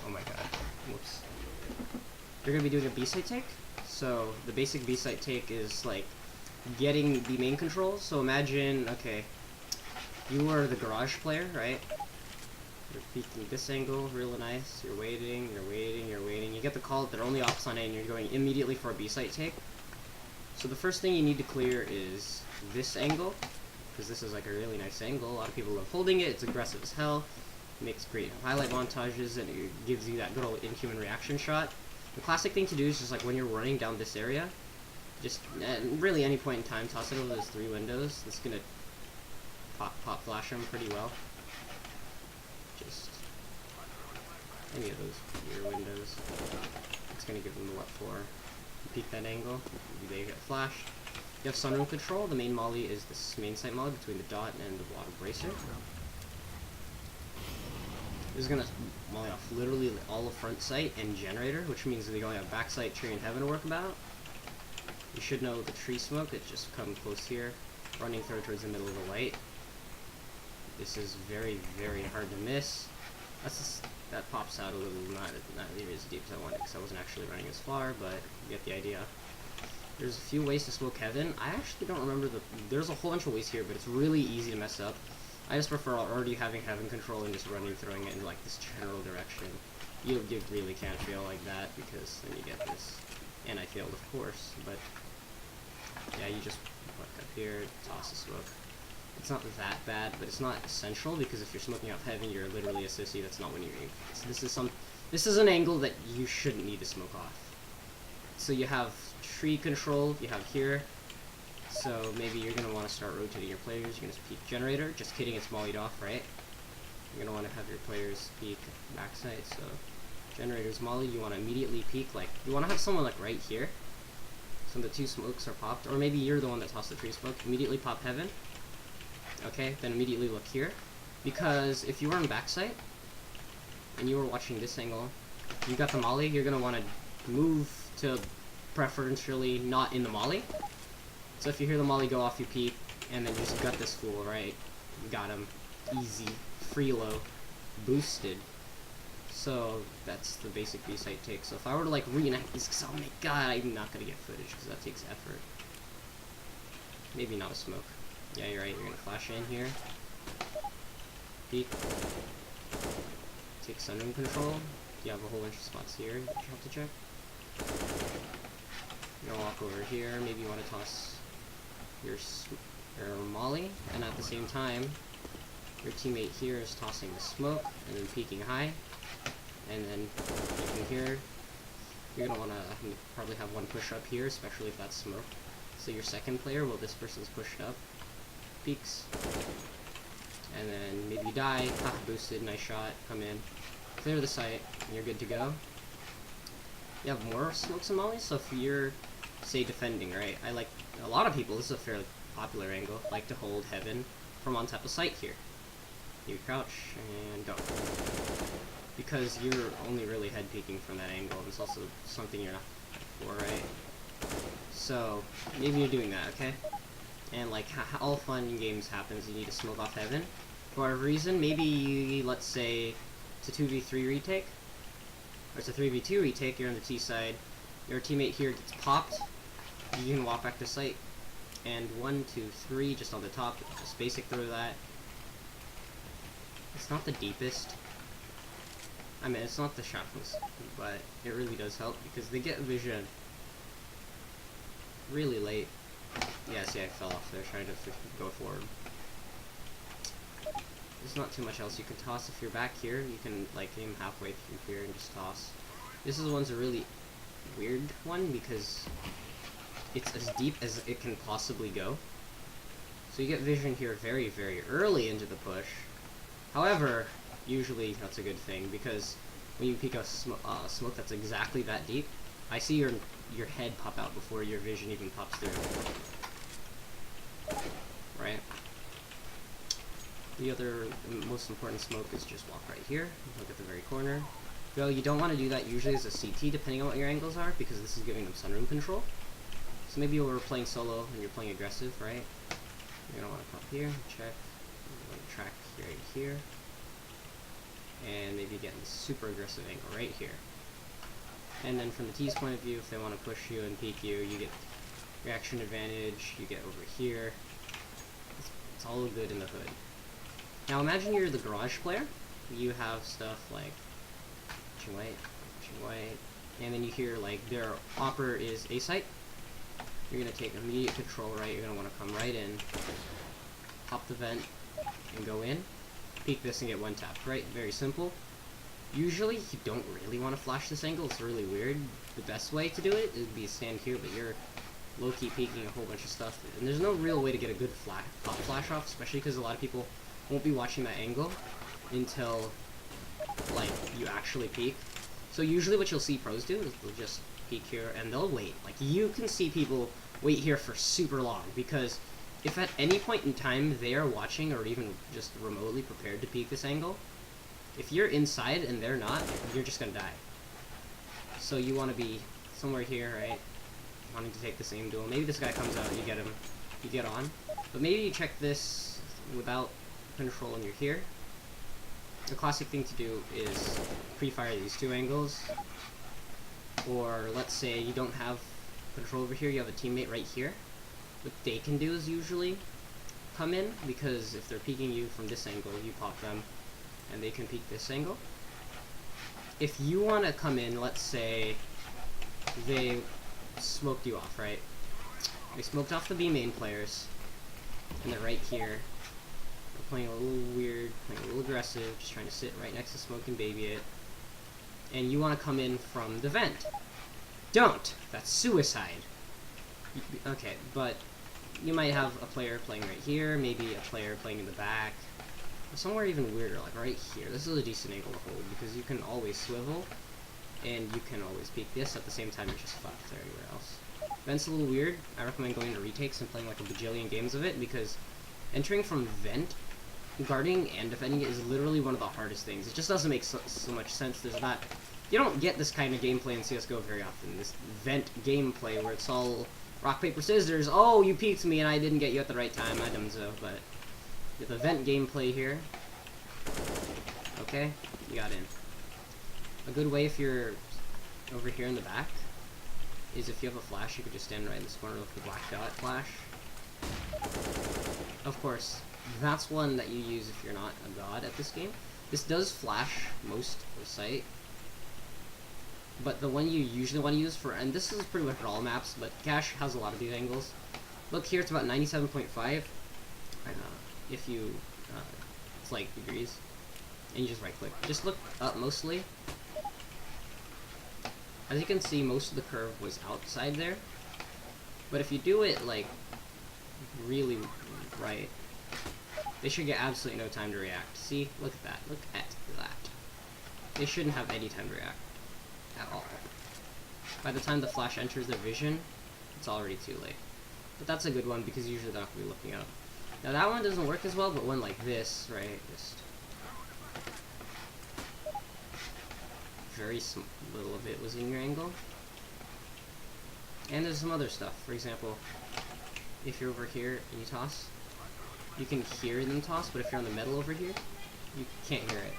Oh my god. Whoops. You're gonna be doing a B-side take. So the basic B-side take is like getting the main control. So imagine, okay, you are the garage player, right? You're peeking this angle, real nice. You're waiting, you're waiting, you're waiting. You get the call that they're only ops on A, and you're going immediately for a B-side take. So the first thing you need to clear is this angle, because this is like a really nice angle. A lot of people love holding it. It's aggressive as hell. It makes great highlight montages, and it gives you that good old inhuman reaction shot. The classic thing to do is just like when you're running down this area, just at really any point in time, toss it over those 3 windows. It's gonna pop flash them pretty well. Just any of those rear windows. It's gonna give them the what for. You peek that angle, they get flashed. You have sunroom control. The main molly is this main site molly between the dot and the water bracer. This is gonna molly off literally all of front sight and generator, which means they only have back sight, tree, and heaven to work about. You should know the tree smoke. It just come close here, running through towards the middle of the light. This is very, very hard to miss. That's just, that pops out a little, not nearly as deep as I wanted, because I wasn't actually running as far, but you get the idea. There's a few ways to smoke heaven. I actually don't remember there's a whole bunch of ways here, but it's really easy to mess up. I just prefer already having heaven control and just running, throwing it in like this general direction. You really can't fail like that, because then you get this. And I failed, of course, but yeah, you just look up here, toss a smoke. It's not that bad, but it's not essential, because if you're smoking off heaven, you're literally a sissy. That's not when you're aiming. This is an angle that you shouldn't need to smoke off. So you have tree control, you have here. So maybe you're gonna want to start rotating your players. You're gonna peek generator. Just kidding, it's mollied off, right? You're gonna want to have your players peek backside. So generator's molly. You want to immediately peek, like you want to have someone like right here. So the 2 smokes are popped, or maybe you're the one that tossed the tree smoke. Immediately pop heaven. Okay, then immediately look here, because if you were on backside and you were watching this angle, you got the molly. You're gonna want to move to preferentially not in the molly. So if you hear the molly go off, you peek, and then you just gut this fool, right? You got him. Easy. Free low. Boosted. So that's the basic B-side take. So if I were to like reenact this, oh my god, I'm not gonna get footage, because that takes effort. Maybe not a smoke. Yeah, you're right, you're gonna flash in here. Peek. Take sunroom control. You have a whole bunch of spots here that you have to check. You're gonna walk over here, maybe you want to toss your molly, and at the same time, your teammate here is tossing the smoke, and then peeking high, and then peeking here. You're gonna want to probably have one push up here, especially if that's smoke. So your second player, well, this person's pushed up, peeks, and then maybe you die, boosted, nice shot, come in, clear the site, and you're good to go. You have more smokes and mollies, so if you're, say, defending, right, a lot of people, this is a fairly popular angle, like to hold heaven from on top of site here. You crouch, and go. Because you're only really head peeking from that angle, and it's also something you're not for, right? So, maybe you're doing that, okay? And like, all fun in games happens, you need to smoke off heaven. For whatever reason, maybe, let's say, it's a 2v3 retake, or it's a 3v2 retake, you're on the T side, your teammate here gets popped, you can walk back to site, and 1, 2, 3, just on the top, just basic throw that. It's not the deepest, I mean, it's not the sharpest, but it really does help, because they get vision really late. Yeah, see, I fell off there trying to go forward. There's not too much else you can toss. If you're back here, you can like aim halfway through here and just toss. This one's a really weird one because it's as deep as it can possibly go. So you get vision here very, very early into the push. However, usually that's a good thing, because when you peek a smoke that's exactly that deep, I see your head pop out before your vision even pops through. Right? The other most important smoke is just walk right here, look at the very corner. Though you don't want to do that usually as a CT, depending on what your angles are, because this is giving them sunroom control. So maybe you were playing solo and you're playing aggressive, right? You're gonna want to pop here, check, you're going to track right here. and maybe get a super aggressive angle right here. And then from the T's point of view, if they want to push you and peek you, you get reaction advantage, you get over here. It's all good in the hood. Now imagine you're the garage player. You have stuff like white, and then you hear like their opper is A site. You're going to take immediate control right, you're going to want to come right in, pop the vent, and go in, peek this and get one tapped, right? Very simple. Usually you don't really want to flash this angle, it's really weird. The best way to do it would be stand here, but you're low-key peeking a whole bunch of stuff, and there's no real way to get a good pop flash off, especially because a lot of people won't be watching that angle until like you actually peek. So usually what you'll see pros do is they'll just peek here and they'll wait. Like you can see people wait here for super long, because if at any point in time they are watching or even just remotely prepared to peek this angle, if you're inside and they're not, you're just gonna die. So you want to be somewhere here, right? Wanting to take the same duel. Maybe this guy comes out, you get him, you get on. But maybe you check this without control and you're here. The classic thing to do is pre-fire these two angles. Or let's say you don't have control over here, you have a teammate right here. What they can do is usually come in, because if they're peeking you from this angle, you pop them, and they can peek this angle. If you want to come in, let's say they smoked you off, right? They smoked off the B main players, and they're right here. They're playing a little weird, playing a little aggressive, just trying to sit right next to smoke and baby it. And you want to come in from the vent. Don't! That's suicide. Okay, but you might have a player playing right here, maybe a player playing in the back, or somewhere even weirder, like right here. This is a decent angle to hold, because you can always swivel, and you can always peek this at the same time you're just flapped there anywhere else. Vent's a little weird. I recommend going to retakes and playing like a bajillion games of it, because entering from vent, guarding and defending it is literally one of the hardest things. It just doesn't make so much sense. There's not... You don't get this kind of gameplay in CSGO very often, this vent gameplay where it's all rock, paper, scissors. Oh, you peeked me and I didn't get you at the right time, I dumzo, but with the vent gameplay here, okay, you got in. A good way if you're over here in the back is if you have a flash, you could just stand right in this corner with the black dot flash. Of course, that's one that you use if you're not a god at this game. This does flash most of the site, but the one you usually want to use for, and this is pretty much for all maps, but Cache has a lot of these angles. Look here, it's about 97.5. If you, it's like degrees, and you just right click. Just look up mostly. As you can see, most of the curve was outside there, but if you do it like really right, they should get absolutely no time to react. See, look at that, look at that. They shouldn't have any time to react at all. By the time the flash enters their vision, it's already too late. But that's a good one, because usually they're not going to be looking up. Now that one doesn't work as well, but one like this, right, just very little of it was in your angle. And there's some other stuff. For example, if you're over here and you toss, you can hear them toss, but if you're on the metal over here, you can't hear it.